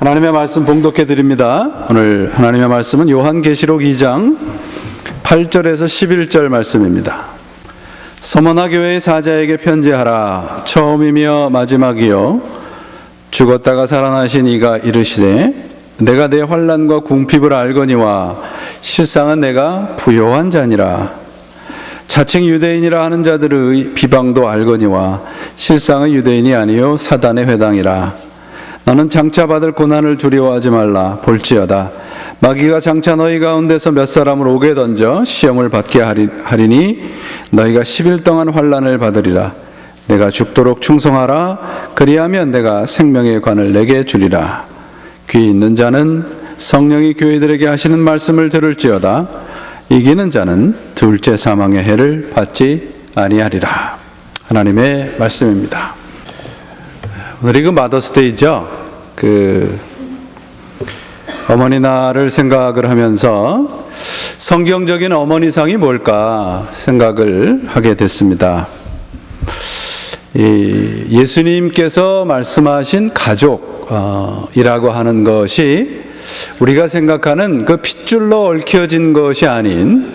하나님의 말씀 봉독해 드립니다. 오늘 하나님의 말씀은 요한계시록 2장 8절에서 11절 말씀입니다. 서머나 교회의 사자에게 편지하라. 처음이며 마지막이요 죽었다가 살아나신 이가 이르시되 내가 내 환난과 궁핍을 알거니와 실상은 내가 부요한 자니라. 자칭 유대인이라 하는 자들의 비방도 알거니와 실상은 유대인이 아니요 사단의 회당이라. 너는 장차 받을 고난을 두려워하지 말라. 볼지어다 마귀가 장차 너희 가운데서 몇 사람을 옥에 던져 시험을 받게 하리니 너희가 10일 동안 환난을 받으리라. 내가 죽도록 충성하라. 그리하면 내가 생명의 관을 내게 주리라. 귀 있는 자는 성령이 교회들에게 하시는 말씀을 들을지어다. 이기는 자는 둘째 사망의 해를 받지 아니하리라. 하나님의 말씀입니다. 오늘이 마더스데이죠. 어머니 날을 생각을 하면서 성경적인 어머니상이 뭘까 생각을 하게 됐습니다. 예수님께서 말씀하신 가족이라고 하는 것이 우리가 생각하는 그 핏줄로 얽혀진 것이 아닌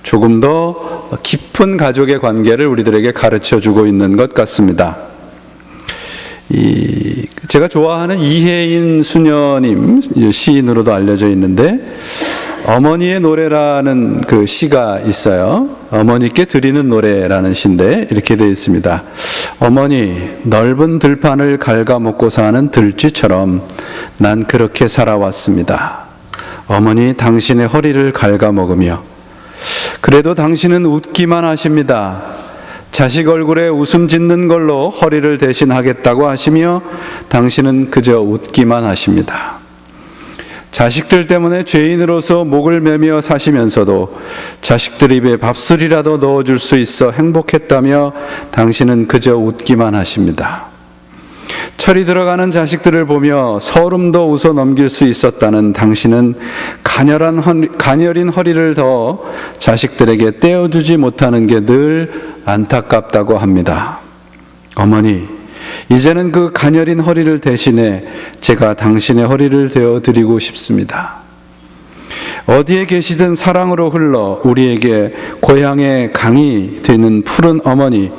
조금 더 깊은 가족의 관계를 우리들에게 가르쳐주고 있는 것 같습니다. 제가 좋아하는 이혜인 수녀님 시인으로도 알려져 있는데 어머니의 노래라는 그 시가 있어요. 어머니께 드리는 노래라는 시인데 이렇게 되어 있습니다. 어머니, 넓은 들판을 갉아먹고 사는 들쥐처럼 난 그렇게 살아왔습니다. 어머니, 당신의 허리를 갉아먹으며 그래도 당신은 웃기만 하십니다. 자식 얼굴에 웃음 짓는 걸로 허리를 대신하겠다고 하시며 당신은 그저 웃기만 하십니다. 자식들 때문에 죄인으로서 목을 매며 사시면서도 자식들 입에 밥술이라도 넣어줄 수 있어 행복했다며 당신은 그저 웃기만 하십니다. 철이 들어가는 자식들을 보며 서름도 웃어 넘길 수 있었다는 당신은 가녀린 허리를 더 자식들에게 떼어주지 못하는 게 늘 안타깝다고 합니다. 어머니, 이제는 그 가녀린 허리를 대신해 제가 당신의 허리를 대어드리고 싶습니다. 어디에 계시든 사랑으로 흘러 우리에게 고향의 강이 되는 푸른 어머니,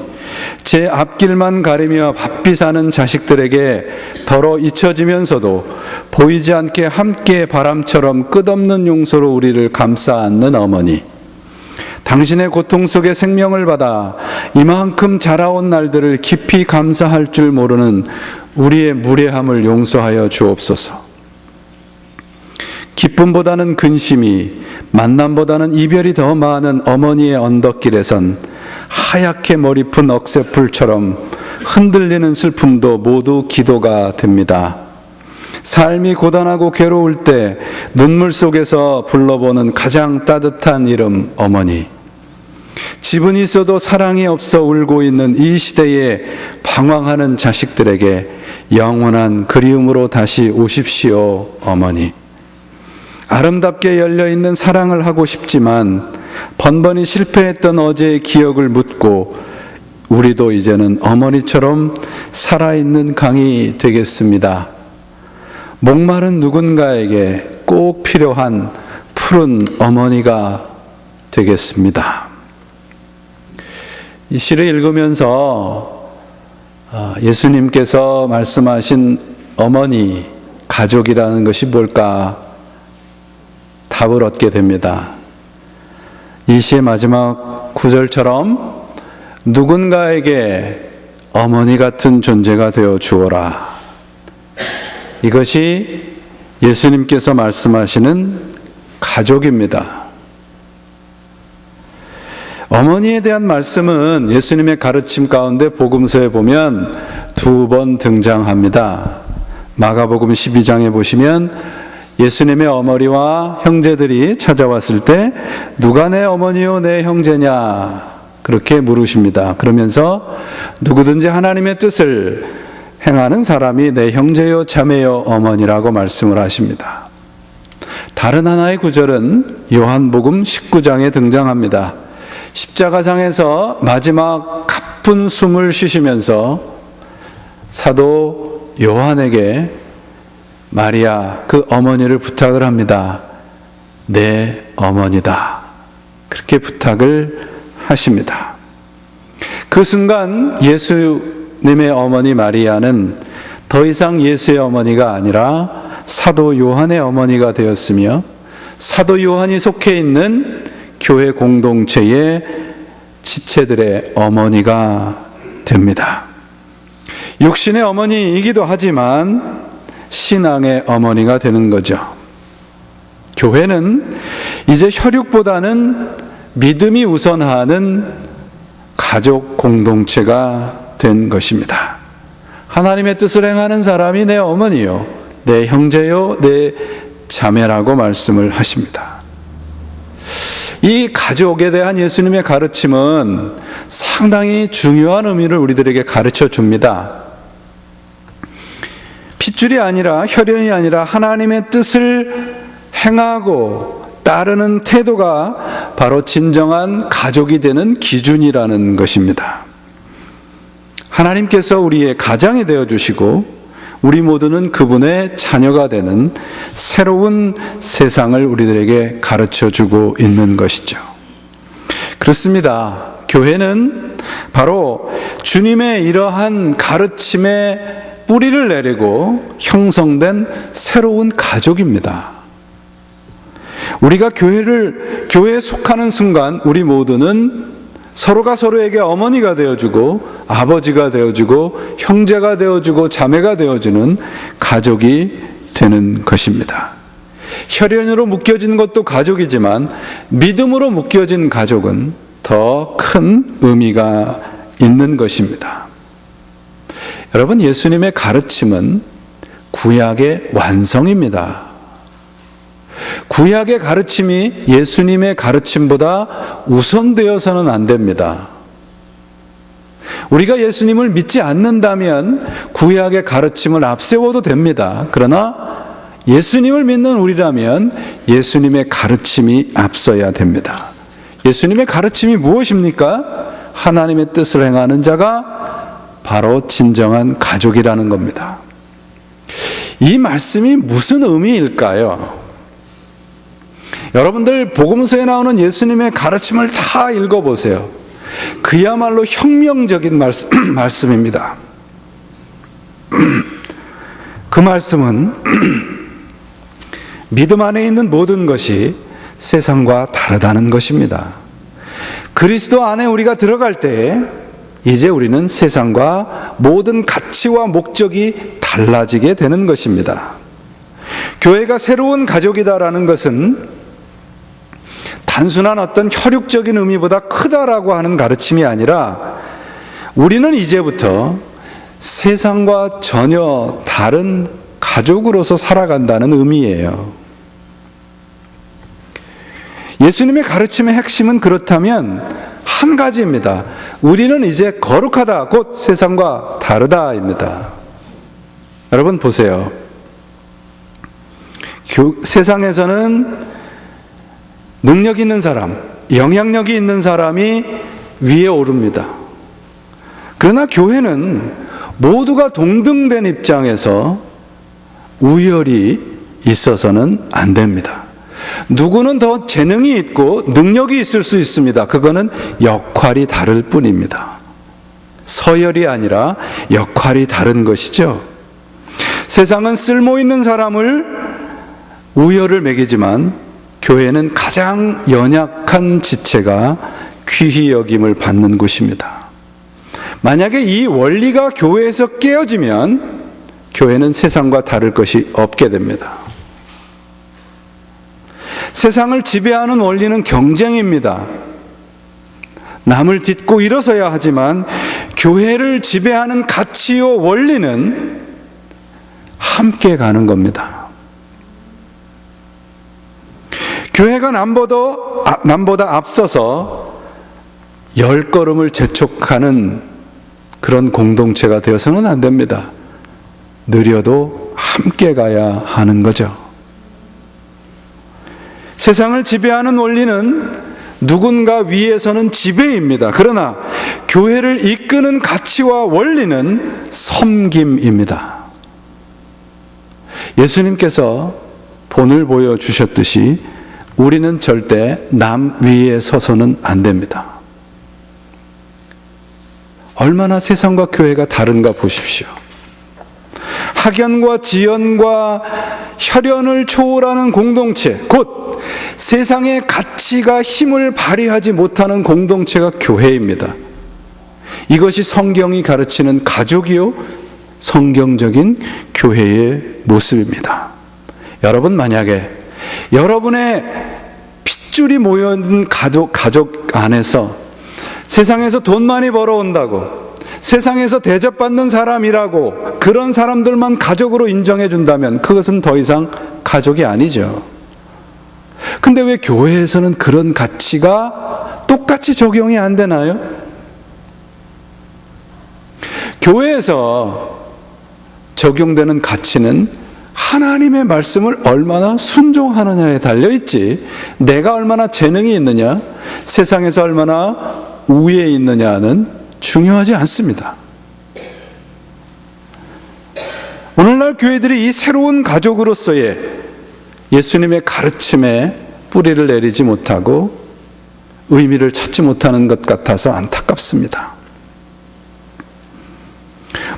제 앞길만 가리며 바삐 사는 자식들에게 덜어 잊혀지면서도 보이지 않게 함께 바람처럼 끝없는 용서로 우리를 감싸 안는 어머니, 당신의 고통 속에 생명을 받아 이만큼 자라온 날들을 깊이 감사할 줄 모르는 우리의 무례함을 용서하여 주옵소서. 기쁨보다는 근심이, 만남보다는 이별이 더 많은 어머니의 언덕길에선 하얗게 머리푼 억새풀처럼 흔들리는 슬픔도 모두 기도가 됩니다. 삶이 고단하고 괴로울 때 눈물 속에서 불러보는 가장 따뜻한 이름 어머니. 집은 있어도 사랑이 없어 울고 있는 이 시대에 방황하는 자식들에게 영원한 그리움으로 다시 오십시오 어머니. 아름답게 열려있는 사랑을 하고 싶지만 번번이 실패했던 어제의 기억을 묻고 우리도 이제는 어머니처럼 살아있는 강이 되겠습니다. 목마른 누군가에게 꼭 필요한 푸른 어머니가 되겠습니다. 이 시를 읽으면서 예수님께서 말씀하신 어머니, 가족이라는 것이 뭘까 답을 얻게 됩니다. 이 시의 마지막 구절처럼 누군가에게 어머니 같은 존재가 되어 주어라. 이것이 예수님께서 말씀하시는 가족입니다. 어머니에 대한 말씀은 예수님의 가르침 가운데 복음서에 보면 2번 등장합니다. 마가복음 12장에 보시면 예수님의 어머니와 형제들이 찾아왔을 때 누가 내 어머니요 내 형제냐 그렇게 물으십니다. 그러면서 누구든지 하나님의 뜻을 행하는 사람이 내 형제요 자매요 어머니라고 말씀을 하십니다. 다른 하나의 구절은 요한복음 19장에 등장합니다. 십자가상에서 마지막 가쁜 숨을 쉬시면서 사도 요한에게 마리아 그 어머니를 부탁을 합니다. 내 어머니다. 그렇게 부탁을 하십니다. 그 순간 예수님의 어머니 마리아는 더 이상 예수의 어머니가 아니라 사도 요한의 어머니가 되었으며 사도 요한이 속해 있는 교회 공동체의 지체들의 어머니가 됩니다. 육신의 어머니이기도 하지만 신앙의 어머니가 되는 거죠. 교회는 이제 혈육보다는 믿음이 우선하는 가족 공동체가 된 것입니다. 하나님의 뜻을 행하는 사람이 내 어머니요, 내 형제요, 내 자매라고 말씀을 하십니다. 이 가족에 대한 예수님의 가르침은 상당히 중요한 의미를 우리들에게 가르쳐 줍니다. 핏줄이 아니라, 혈연이 아니라 하나님의 뜻을 행하고 따르는 태도가 바로 진정한 가족이 되는 기준이라는 것입니다. 하나님께서 우리의 가장이 되어주시고 우리 모두는 그분의 자녀가 되는 새로운 세상을 우리들에게 가르쳐주고 있는 것이죠. 그렇습니다. 교회는 바로 주님의 이러한 가르침에 뿌리를 내리고 형성된 새로운 가족입니다. 우리가 교회에 속하는 순간 우리 모두는 서로가 서로에게 어머니가 되어주고 아버지가 되어주고 형제가 되어주고 자매가 되어주는 가족이 되는 것입니다. 혈연으로 묶여진 것도 가족이지만 믿음으로 묶여진 가족은 더 큰 의미가 있는 것입니다. 여러분, 예수님의 가르침은 구약의 완성입니다. 구약의 가르침이 예수님의 가르침보다 우선되어서는 안 됩니다. 우리가 예수님을 믿지 않는다면 구약의 가르침을 앞세워도 됩니다. 그러나 예수님을 믿는 우리라면 예수님의 가르침이 앞서야 됩니다. 예수님의 가르침이 무엇입니까? 하나님의 뜻을 행하는 자가 바로 진정한 가족이라는 겁니다. 이 말씀이 무슨 의미일까요? 여러분들 복음서에 나오는 예수님의 가르침을 다 읽어보세요. 그야말로 혁명적인 말씀입니다. 그 말씀은 믿음 안에 있는 모든 것이 세상과 다르다는 것입니다. 그리스도 안에 우리가 들어갈 때에 이제 우리는 세상과 모든 가치와 목적이 달라지게 되는 것입니다. 교회가 새로운 가족이다라는 것은 단순한 어떤 혈육적인 의미보다 크다라고 하는 가르침이 아니라 우리는 이제부터 세상과 전혀 다른 가족으로서 살아간다는 의미예요. 예수님의 가르침의 핵심은 그렇다면 한 가지입니다. 우리는 이제 거룩하다, 곧 세상과 다르다입니다. 여러분 보세요. 세상에서는 능력 있는 사람, 영향력이 있는 사람이 위에 오릅니다. 그러나 교회는 모두가 동등된 입장에서 우열이 있어서는 안 됩니다. 누구는 더 재능이 있고 능력이 있을 수 있습니다. 그거는 역할이 다를 뿐입니다. 서열이 아니라 역할이 다른 것이죠. 세상은 쓸모 있는 사람을 우열을 매기지만 교회는 가장 연약한 지체가 귀히 여김을 받는 곳입니다. 만약에 이 원리가 교회에서 깨어지면 교회는 세상과 다를 것이 없게 됩니다. 세상을 지배하는 원리는 경쟁입니다. 남을 딛고 일어서야 하지만 교회를 지배하는 가치요 원리는 함께 가는 겁니다. 교회가 남보다 앞서서 10걸음을 재촉하는 그런 공동체가 되어서는 안 됩니다. 느려도 함께 가야 하는 거죠. 세상을 지배하는 원리는 누군가 위에서는 지배입니다. 그러나 교회를 이끄는 가치와 원리는 섬김입니다. 예수님께서 본을 보여주셨듯이 우리는 절대 남 위에 서서는 안 됩니다. 얼마나 세상과 교회가 다른가 보십시오. 학연과 지연과 혈연을 초월하는 공동체, 곧 세상의 가치가 힘을 발휘하지 못하는 공동체가 교회입니다. 이것이 성경이 가르치는 가족이요, 성경적인 교회의 모습입니다. 여러분, 만약에 여러분의 핏줄이 모여있는 가족 안에서 세상에서 돈 많이 벌어온다고, 세상에서 대접받는 사람이라고 그런 사람들만 가족으로 인정해 준다면 그것은 더 이상 가족이 아니죠. 근데 왜 교회에서는 그런 가치가 똑같이 적용이 안 되나요? 교회에서 적용되는 가치는 하나님의 말씀을 얼마나 순종하느냐에 달려있지, 내가 얼마나 재능이 있느냐, 세상에서 얼마나 우위에 있느냐는 중요하지 않습니다. 오늘날 교회들이 이 새로운 가족으로서의 예수님의 가르침에 뿌리를 내리지 못하고 의미를 찾지 못하는 것 같아서 안타깝습니다.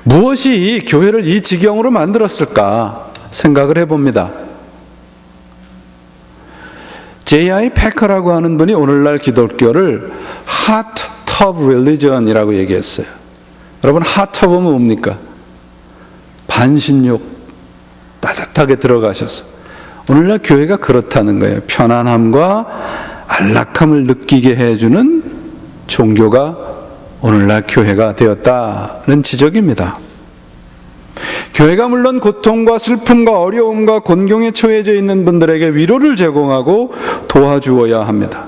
무엇이 이 교회를 이 지경으로 만들었을까 생각을 해봅니다. J.I. 패커라고 하는 분이 오늘날 기독교를 Hot Tub Religion이라고 얘기했어요. 여러분, Hot Tub은 뭡니까? 반신욕 따뜻하게 들어가셔서. 오늘날 교회가 그렇다는 거예요. 편안함과 안락함을 느끼게 해주는 종교가 오늘날 교회가 되었다는 지적입니다. 교회가 물론 고통과 슬픔과 어려움과 곤경에 처해져 있는 분들에게 위로를 제공하고 도와주어야 합니다.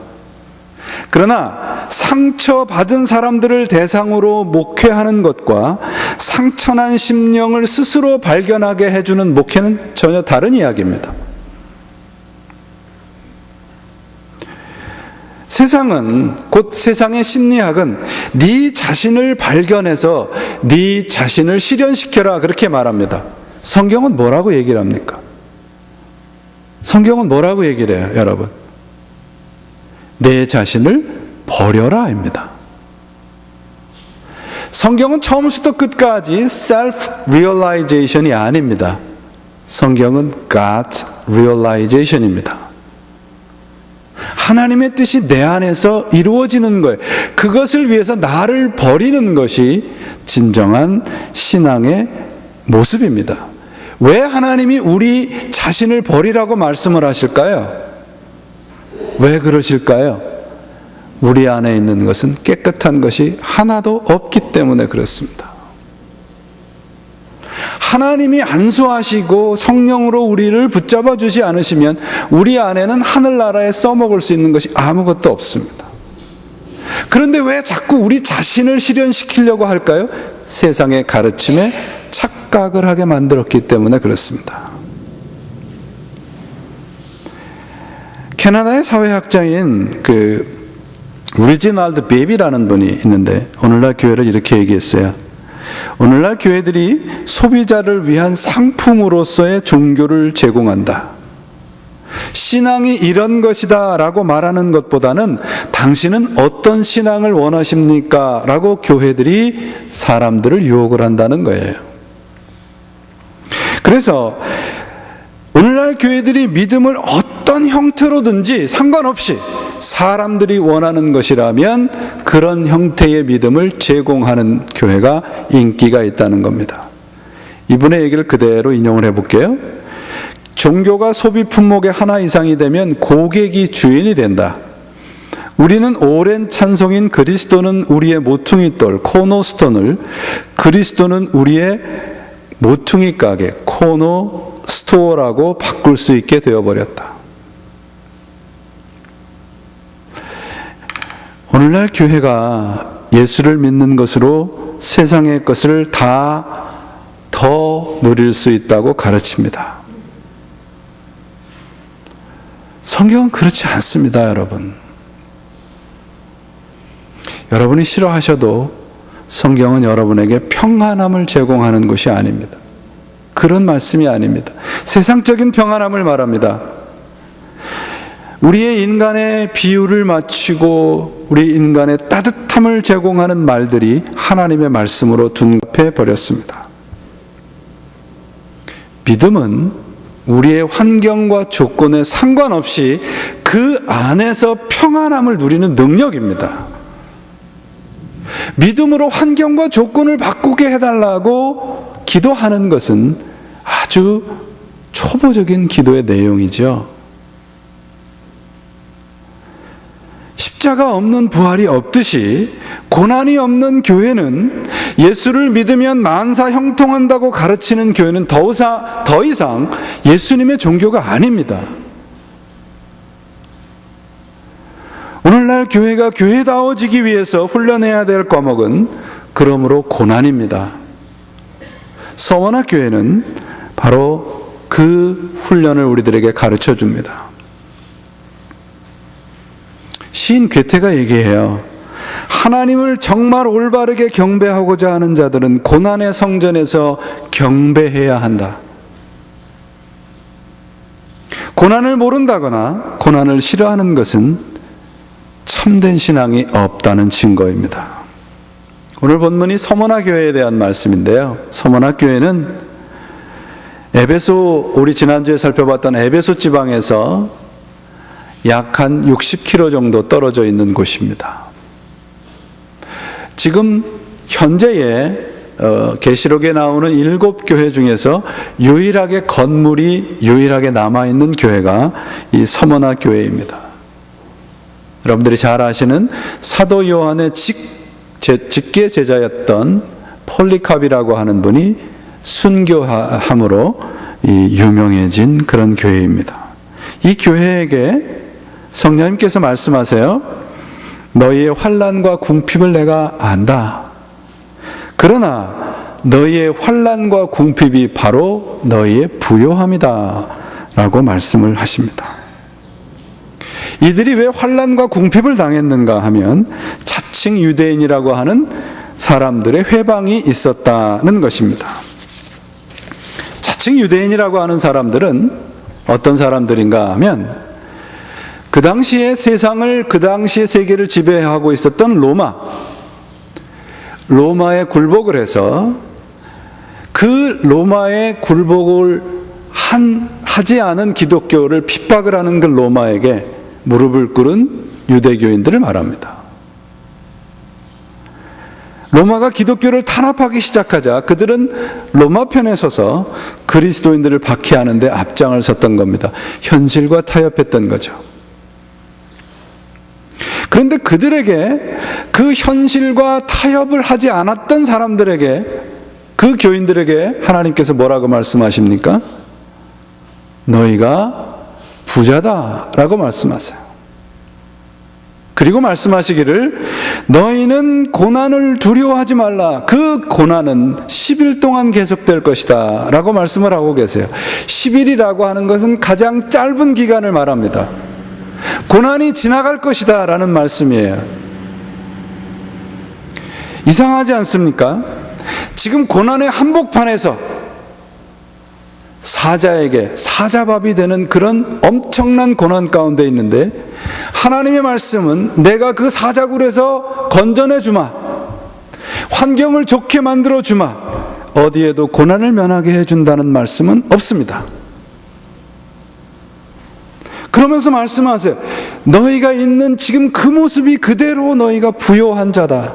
그러나 상처받은 사람들을 대상으로 목회하는 것과 상처난 심령을 스스로 발견하게 해주는 목회는 전혀 다른 이야기입니다. 세상은, 곧 세상의 심리학은 네 자신을 발견해서 네 자신을 실현시켜라, 그렇게 말합니다. 성경은 뭐라고 얘기를 합니까? 성경은 뭐라고 얘기를 해요, 여러분? 내 자신을 버려라입니다. 성경은 처음부터 끝까지 self-realization이 아닙니다. 성경은 God realization입니다. 하나님의 뜻이 내 안에서 이루어지는 거예요. 그것을 위해서 나를 버리는 것이 진정한 신앙의 모습입니다. 왜 하나님이 우리 자신을 버리라고 말씀을 하실까요? 왜 그러실까요? 우리 안에 있는 것은 깨끗한 것이 하나도 없기 때문에 그렇습니다. 하나님이 안수하시고 성령으로 우리를 붙잡아 주지 않으시면 우리 안에는 하늘나라에 써먹을 수 있는 것이 아무것도 없습니다. 그런데 왜 자꾸 우리 자신을 실현시키려고 할까요? 세상의 가르침에 착각을 하게 만들었기 때문에 그렇습니다. 캐나다의 사회학자인 리지널드 베비라는 분이 있는데 오늘날 교회를 이렇게 얘기했어요. 오늘날 교회들이 소비자를 위한 상품으로서의 종교를 제공한다. 신앙이 이런 것이다 라고 말하는 것보다는 당신은 어떤 신앙을 원하십니까? 라고 교회들이 사람들을 유혹을 한다는 거예요. 그래서 오늘날 교회들이 믿음을 어떤 형태로든지 상관없이 사람들이 원하는 것이라면 그런 형태의 믿음을 제공하는 교회가 인기가 있다는 겁니다. 이분의 얘기를 그대로 인용을 해볼게요. 종교가 소비 품목의 하나 이상이 되면 고객이 주인이 된다. 우리는 오랜 찬송인 그리스도는 우리의 모퉁이돌, 코너스톤을 그리스도는 우리의 모퉁이 가게, 코너 스토어라고 바꿀 수 있게 되어버렸다. 오늘날 교회가 예수를 믿는 것으로 세상의 것을 다 더 누릴 수 있다고 가르칩니다. 성경은 그렇지 않습니다, 여러분. 여러분이 싫어하셔도 성경은 여러분에게 평안함을 제공하는 것이 아닙니다. 그런 말씀이 아닙니다. 세상적인 평안함을 말합니다. 우리의 인간의 비율을 맞추고 우리 인간의 따뜻함을 제공하는 말들이 하나님의 말씀으로 둔갑해 버렸습니다. 믿음은 우리의 환경과 조건에 상관없이 그 안에서 평안함을 누리는 능력입니다. 믿음으로 환경과 조건을 바꾸게 해달라고 기도하는 것은 아주 초보적인 기도의 내용이죠. 십자가 없는 부활이 없듯이 고난이 없는 교회는, 예수를 믿으면 만사 형통한다고 가르치는 교회는 더 이상 예수님의 종교가 아닙니다. 오늘날 교회가 교회다워지기 위해서 훈련해야 될 과목은 그러므로 고난입니다. 서원학교회는 바로 그 훈련을 우리들에게 가르쳐 줍니다. 시인 괴테가 얘기해요. 하나님을 정말 올바르게 경배하고자 하는 자들은 고난의 성전에서 경배해야 한다. 고난을 모른다거나 고난을 싫어하는 것은 참된 신앙이 없다는 증거입니다. 오늘 본문이 서머나 교회에 대한 말씀인데요. 서머나 교회는 에베소, 우리 지난주에 살펴봤던 에베소 지방에서 약 한 60km 정도 떨어져 있는 곳입니다. 지금 현재의 계시록에 나오는 7교회 중에서 유일하게 남아있는 교회가 이 서머나 교회입니다. 여러분들이 잘 아시는 사도 요한의 직계 제자였던 폴리캅이라고 하는 분이 순교함으로 유명해진 그런 교회입니다. 이 교회에게 성령님께서 말씀하세요. 너희의 환난과 궁핍을 내가 안다. 그러나 너희의 환난과 궁핍이 바로 너희의 부요함이다 라고 말씀을 하십니다. 이들이 왜 환난과 궁핍을 당했는가 하면 자칭 유대인이라고 하는 사람들의 회방이 있었다는 것입니다. 자칭 유대인이라고 하는 사람들은 어떤 사람들인가 하면 그 당시의 세상을, 그 당시의 세계를 지배하고 있었던 로마에 굴복을 해서 그 로마에 굴복을 하지 않은 기독교를 핍박을 하는 그 로마에게 무릎을 꿇은 유대교인들을 말합니다. 로마가 기독교를 탄압하기 시작하자 그들은 로마 편에 서서 그리스도인들을 박해하는 데 앞장을 섰던 겁니다. 현실과 타협했던 거죠. 그런데 그들에게, 그 현실과 타협을 하지 않았던 사람들에게, 그 교인들에게 하나님께서 뭐라고 말씀하십니까? 너희가 부자다 라고 말씀하세요. 그리고 말씀하시기를 너희는 고난을 두려워하지 말라. 그 고난은 10일 동안 계속될 것이다 라고 말씀을 하고 계세요. 10일이라고 하는 것은 가장 짧은 기간을 말합니다. 고난이 지나갈 것이다 라는 말씀이에요. 이상하지 않습니까? 지금 고난의 한복판에서 사자에게 사자밥이 되는 그런 엄청난 고난 가운데 있는데, 하나님의 말씀은 내가 그 사자굴에서 건져내 주마, 환경을 좋게 만들어 주마, 어디에도 고난을 면하게 해준다는 말씀은 없습니다. 그러면서 말씀하세요. 너희가 있는 지금 그 모습이 그대로 너희가 부요한 자다.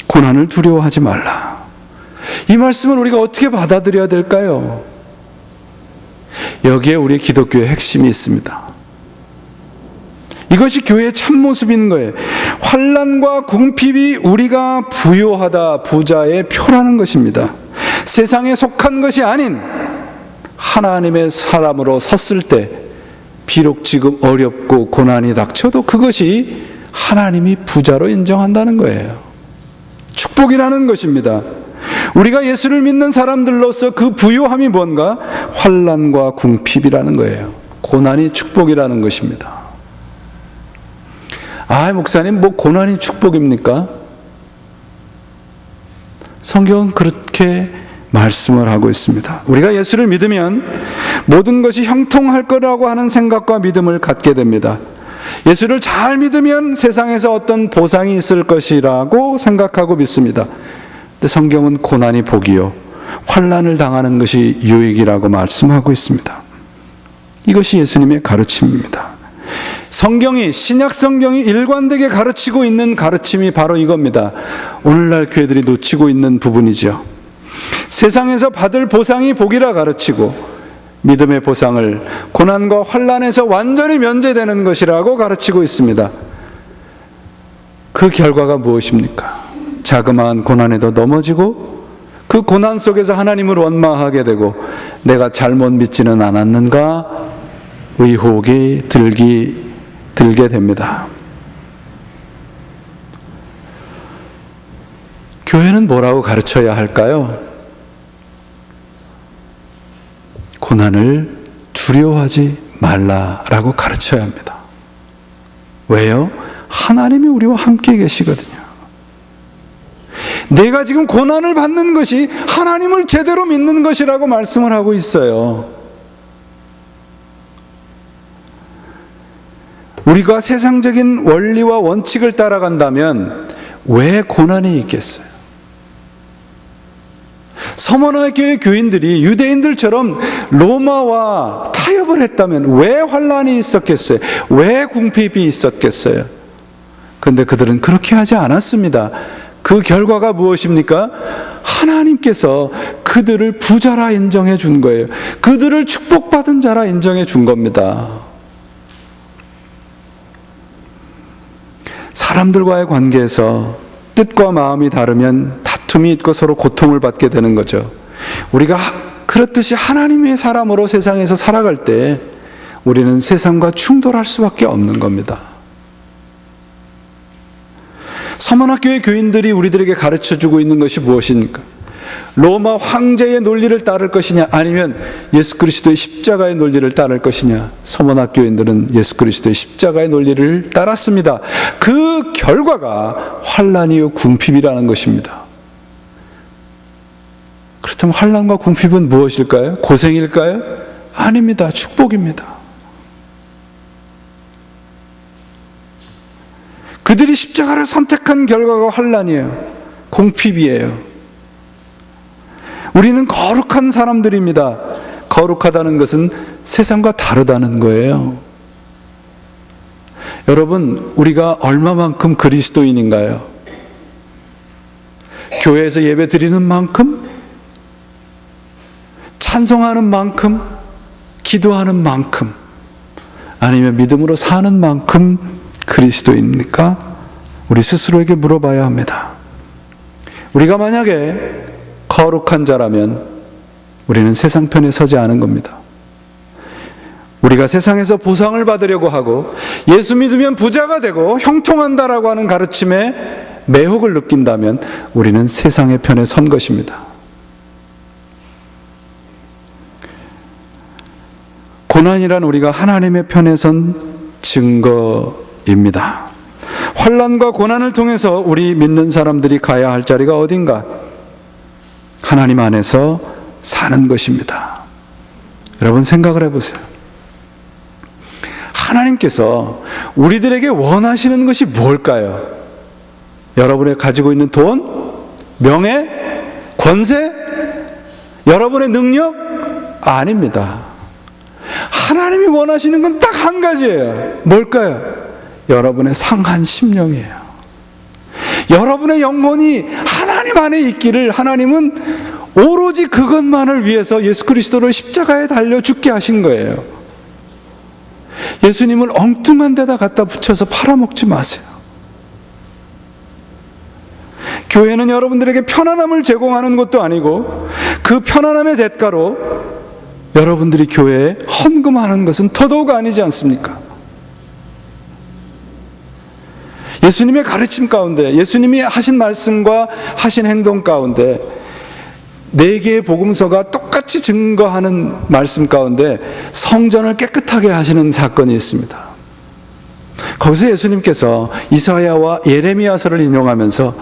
고난을 두려워하지 말라. 이 말씀을 우리가 어떻게 받아들여야 될까요? 여기에 우리 기독교의 핵심이 있습니다. 이것이 교회의 참모습인 거예요. 환난과 궁핍이 우리가 부요하다, 부자의 표라는 것입니다. 세상에 속한 것이 아닌 하나님의 사람으로 섰을 때 비록 지금 어렵고 고난이 닥쳐도 그것이 하나님이 부자로 인정한다는 거예요. 축복이라는 것입니다. 우리가 예수를 믿는 사람들로서 그 부요함이 뭔가? 환난과 궁핍이라는 거예요. 고난이 축복이라는 것입니다. 아, 목사님, 뭐 고난이 축복입니까? 성경은 그렇게 말씀을 하고 있습니다. 우리가 예수를 믿으면 모든 것이 형통할 거라고 하는 생각과 믿음을 갖게 됩니다. 예수를 잘 믿으면 세상에서 어떤 보상이 있을 것이라고 생각하고 믿습니다. 근데 성경은 고난이 복이요 환난을 당하는 것이 유익이라고 말씀하고 있습니다. 이것이 예수님의 가르침입니다. 성경이, 신약 성경이 일관되게 가르치고 있는 가르침이 바로 이겁니다. 오늘날 교회들이 놓치고 있는 부분이죠. 세상에서 받을 보상이 복이라 가르치고 믿음의 보상을 고난과 환난에서 완전히 면제되는 것이라고 가르치고 있습니다. 그 결과가 무엇입니까? 자그마한 고난에도 넘어지고 그 고난 속에서 하나님을 원망하게 되고 내가 잘못 믿지는 않았는가 의혹이 들게 됩니다. 교회는 뭐라고 가르쳐야 할까요? 고난을 두려워하지 말라라고 가르쳐야 합니다. 왜요? 하나님이 우리와 함께 계시거든요. 내가 지금 고난을 받는 것이 하나님을 제대로 믿는 것이라고 말씀을 하고 있어요. 우리가 세상적인 원리와 원칙을 따라간다면 왜 고난이 있겠어요? 서머나 교회 교인들이 유대인들처럼 로마와 타협을 했다면 왜 환난이 있었겠어요? 왜 궁핍이 있었겠어요? 그런데 그들은 그렇게 하지 않았습니다. 그 결과가 무엇입니까? 하나님께서 그들을 부자라 인정해 준 거예요. 그들을 축복받은 자라 인정해 준 겁니다. 사람들과의 관계에서 뜻과 마음이 다르면 다툼이 있고 서로 고통을 받게 되는 거죠. 우리가 그렇듯이 하나님의 사람으로 세상에서 살아갈 때 우리는 세상과 충돌할 수밖에 없는 겁니다. 서문학교의 교인들이 우리들에게 가르쳐주고 있는 것이 무엇입니까? 로마 황제의 논리를 따를 것이냐 아니면 예수 그리스도의 십자가의 논리를 따를 것이냐. 서문학교인들은 예수 그리스도의 십자가의 논리를 따랐습니다. 그 결과가 환난이요 궁핍이라는 것입니다. 그렇다면 환난과 궁핍은 무엇일까요? 고생일까요? 아닙니다. 축복입니다. 그들이 십자가를 선택한 결과가 환난이에요. 궁핍이에요. 우리는 거룩한 사람들입니다. 거룩하다는 것은 세상과 다르다는 거예요. 여러분, 우리가 얼마만큼 그리스도인인가요? 교회에서 예배 드리는 만큼? 찬송하는 만큼? 기도하는 만큼? 아니면 믿음으로 사는 만큼 그리스도입니까? 우리 스스로에게 물어봐야 합니다. 우리가 만약에 거룩한 자라면 우리는 세상 편에 서지 않은 겁니다. 우리가 세상에서 보상을 받으려고 하고 예수 믿으면 부자가 되고 형통한다라고 하는 가르침에 매혹을 느낀다면 우리는 세상의 편에 선 것입니다. 고난이란 우리가 하나님의 편에 선 증거입니다. 환난과 고난을 통해서 우리 믿는 사람들이 가야 할 자리가 어딘가? 하나님 안에서 사는 것입니다. 여러분 생각을 해보세요. 하나님께서 우리들에게 원하시는 것이 뭘까요? 여러분의 가지고 있는 돈, 명예, 권세, 여러분의 능력? 아닙니다. 하나님이 원하시는 건 딱 한 가지예요. 뭘까요? 여러분의 상한 심령이에요. 여러분의 영혼이 하나님 안에 있기를 하나님은 오로지 그것만을 위해서 예수 그리스도를 십자가에 달려 죽게 하신 거예요. 예수님을 엉뚱한 데다 갖다 붙여서 팔아먹지 마세요. 교회는 여러분들에게 편안함을 제공하는 것도 아니고 그 편안함의 대가로 여러분들이 교회에 헌금하는 것은 더더욱 아니지 않습니까? 예수님의 가르침 가운데, 예수님이 하신 말씀과 하신 행동 가운데 4개의 복음서가 똑같이 증거하는 말씀 가운데 성전을 깨끗하게 하시는 사건이 있습니다. 거기서 예수님께서 이사야와 예레미야서를 인용하면서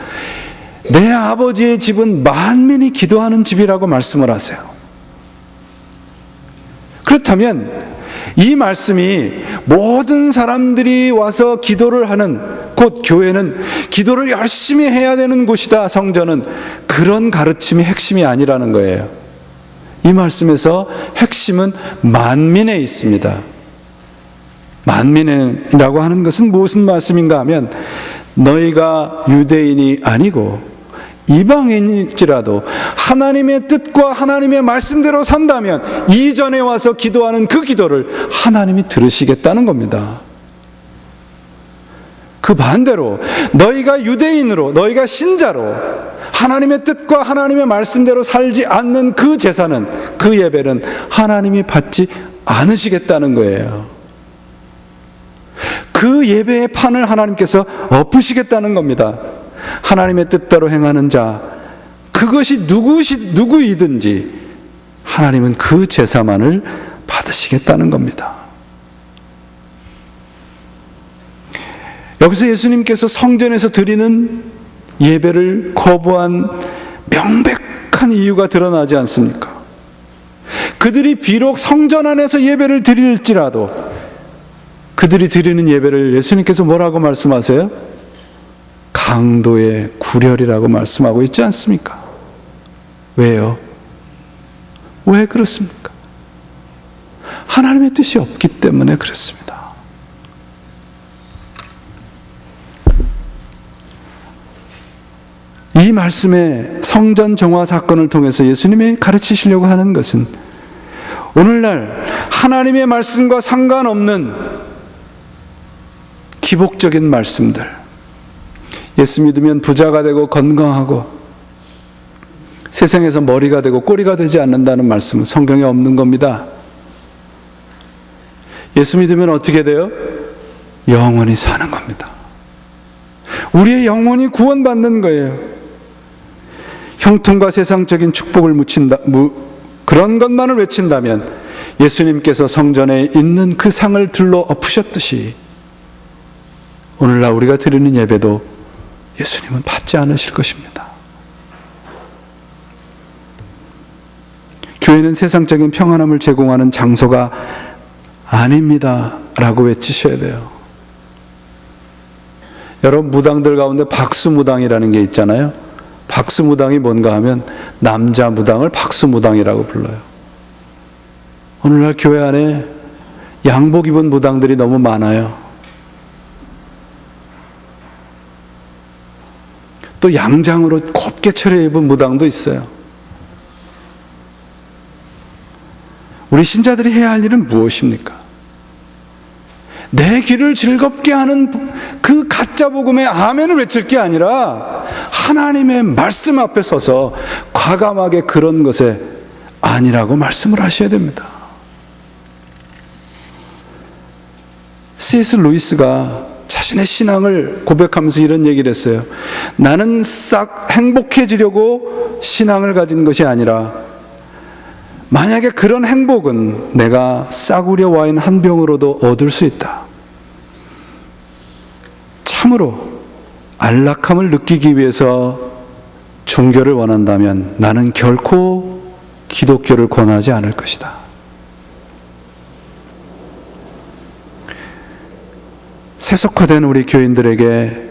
내 아버지의 집은 만민이 기도하는 집이라고 말씀을 하세요. 그렇다면 이 말씀이 모든 사람들이 와서 기도를 하는 곧 교회는 기도를 열심히 해야 되는 곳이다, 성전은, 그런 가르침이 핵심이 아니라는 거예요. 이 말씀에서 핵심은 만민에 있습니다. 만민이라고 하는 것은 무슨 말씀인가 하면, 너희가 유대인이 아니고 이방인일지라도 하나님의 뜻과 하나님의 말씀대로 산다면 이전에 와서 기도하는 그 기도를 하나님이 들으시겠다는 겁니다. 그 반대로 너희가 유대인으로, 너희가 신자로 하나님의 뜻과 하나님의 말씀대로 살지 않는 그 제사는, 그 예배는 하나님이 받지 않으시겠다는 거예요. 그 예배의 판을 하나님께서 엎으시겠다는 겁니다. 하나님의 뜻대로 행하는 자, 그것이 누구이든지 하나님은 그 제사만을 받으시겠다는 겁니다. 여기서 예수님께서 성전에서 드리는 예배를 거부한 명백한 이유가 드러나지 않습니까? 그들이 비록 성전 안에서 예배를 드릴지라도 그들이 드리는 예배를 예수님께서 뭐라고 말씀하세요? 강도의 구렬이라고 말씀하고 있지 않습니까? 왜요? 왜 그렇습니까? 하나님의 뜻이 없기 때문에 그렇습니다. 이 말씀의 성전 정화 사건을 통해서 예수님이 가르치시려고 하는 것은 오늘날 하나님의 말씀과 상관없는 기복적인 말씀들, 예수 믿으면 부자가 되고 건강하고 세상에서 머리가 되고 꼬리가 되지 않는다는 말씀은 성경에 없는 겁니다. 예수 믿으면 어떻게 돼요? 영원히 사는 겁니다. 우리의 영혼이 구원받는 거예요. 형통과 세상적인 축복을 그런 것만을 외친다면 예수님께서 성전에 있는 그 상을 들러 엎으셨듯이 오늘날 우리가 드리는 예배도 예수님은 받지 않으실 것입니다. 교회는 세상적인 평안함을 제공하는 장소가 아닙니다 라고 외치셔야 돼요. 여러분, 무당들 가운데 박수무당이라는 게 있잖아요. 박수무당이 뭔가 하면 남자 무당을 박수무당이라고 불러요. 오늘날 교회 안에 양복 입은 무당들이 너무 많아요. 또 양장으로 곱게 차려입은 무당도 있어요. 우리 신자들이 해야 할 일은 무엇입니까? 내 귀를 즐겁게 하는 그 가짜 복음의 아멘을 외칠 게 아니라 하나님의 말씀 앞에 서서 과감하게 그런 것에 아니라고 말씀을 하셔야 됩니다. C.S. 루이스가 자신의 신앙을 고백하면서 이런 얘기를 했어요. 나는 싹 행복해지려고 신앙을 가진 것이 아니라 만약에 그런 행복은 내가 싸구려 와인 한 병으로도 얻을 수 있다. 참으로 안락함을 느끼기 위해서 종교를 원한다면 나는 결코 기독교를 권하지 않을 것이다. 세속화된 우리 교인들에게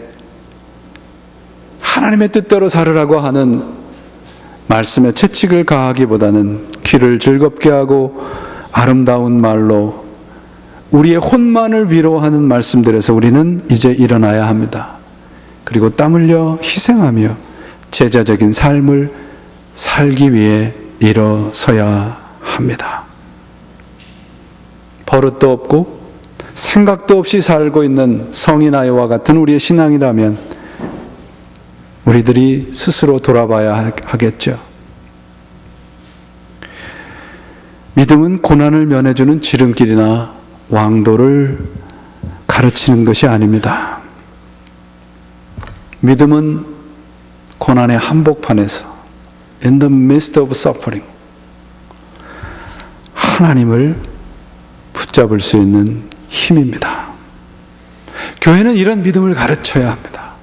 하나님의 뜻대로 살으라고 하는 말씀에 채찍을 가하기보다는 귀를 즐겁게 하고 아름다운 말로 우리의 혼만을 위로하는 말씀들에서 우리는 이제 일어나야 합니다. 그리고 땀 흘려 희생하며 제자적인 삶을 살기 위해 일어서야 합니다. 버릇도 없고 생각도 없이 살고 있는 성인 아이와 같은 우리의 신앙이라면 우리들이 스스로 돌아봐야 하겠죠. 믿음은 고난을 면해주는 지름길이나 왕도를 가르치는 것이 아닙니다. 믿음은 고난의 한복판에서 in the midst of suffering 하나님을 붙잡을 수 있는 힘입니다. 교회는 이런 믿음을 가르쳐야 합니다.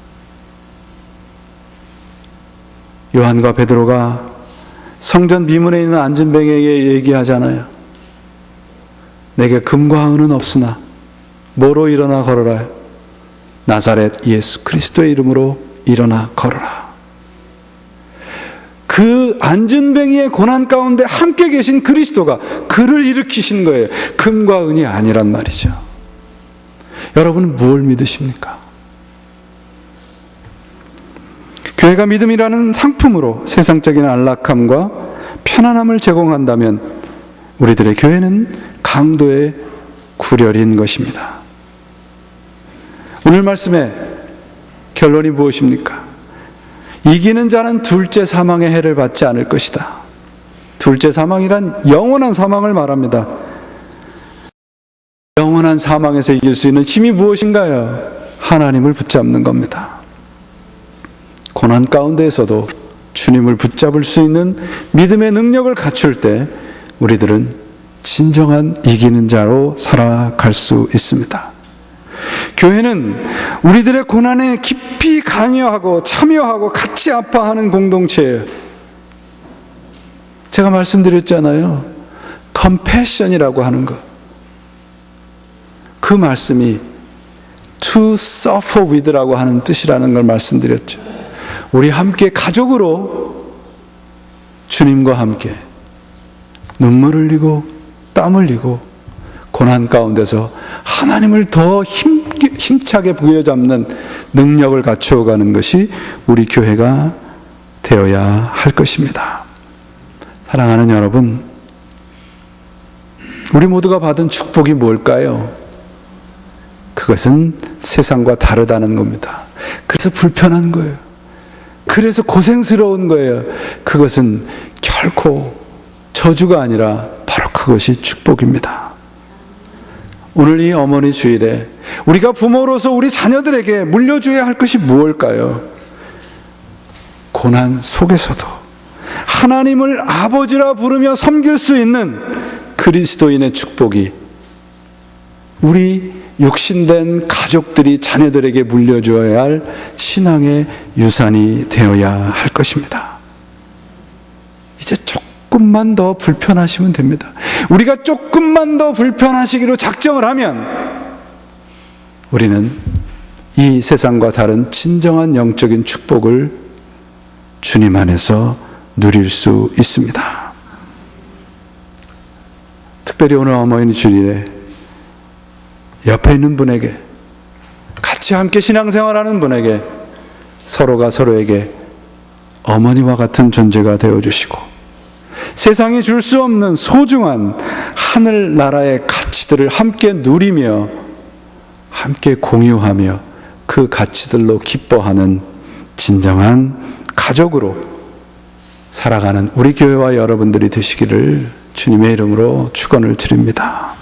요한과 베드로가 성전 미문에 있는 안진뱅이에게 얘기하잖아요. 내게 금과 은은 없으나 뭐로 일어나 걸어라? 나사렛 예수 그리스도의 이름으로 일어나 걸어라. 그 안진뱅이의 고난 가운데 함께 계신 그리스도가 그를 일으키신 거예요. 금과 은이 아니란 말이죠. 여러분은 무엇을 믿으십니까? 교회가 믿음이라는 상품으로 세상적인 안락함과 편안함을 제공한다면 우리들의 교회는 강도의 구렬인 것입니다. 오늘 말씀의 결론이 무엇입니까? 이기는 자는 둘째 사망의 해를 받지 않을 것이다. 둘째 사망이란 영원한 사망을 말합니다. 영원한 사망에서 이길 수 있는 힘이 무엇인가요? 하나님을 붙잡는 겁니다. 고난 가운데에서도 주님을 붙잡을 수 있는 믿음의 능력을 갖출 때 우리들은 진정한 이기는 자로 살아갈 수 있습니다. 교회는 우리들의 고난에 깊이 관여하고 참여하고 같이 아파하는 공동체예요. 제가 말씀드렸잖아요. compassion이라고 하는 것. 그 말씀이 to suffer with라고 하는 뜻이라는 걸 말씀드렸죠. 우리 함께 가족으로 주님과 함께 눈물 흘리고 땀 흘리고 고난 가운데서 하나님을 더 힘차게 부여잡는 능력을 갖추어가는 것이 우리 교회가 되어야 할 것입니다. 사랑하는 여러분, 우리 모두가 받은 축복이 뭘까요? 그것은 세상과 다르다는 겁니다. 그래서 불편한 거예요. 그래서 고생스러운 거예요. 그것은 결코 저주가 아니라 바로 그것이 축복입니다. 오늘 이 어머니 주일에 우리가 부모로서 우리 자녀들에게 물려줘야 할 것이 무엇일까요? 고난 속에서도 하나님을 아버지라 부르며 섬길 수 있는 그리스도인의 축복이 우리 육신된 가족들이 자녀들에게 물려줘야 할 신앙의 유산이 되어야 할 것입니다. 이제 조금만 더 불편하시면 됩니다. 우리가 조금만 더 불편하시기로 작정을 하면 우리는 이 세상과 다른 진정한 영적인 축복을 주님 안에서 누릴 수 있습니다. 특별히 오늘 어머니 주일에 옆에 있는 분에게, 같이 함께 신앙생활하는 분에게 서로가 서로에게 어머니와 같은 존재가 되어주시고 세상이 줄 수 없는 소중한 하늘나라의 가치들을 함께 누리며 함께 공유하며 그 가치들로 기뻐하는 진정한 가족으로 살아가는 우리 교회와 여러분들이 되시기를 주님의 이름으로 축원을 드립니다.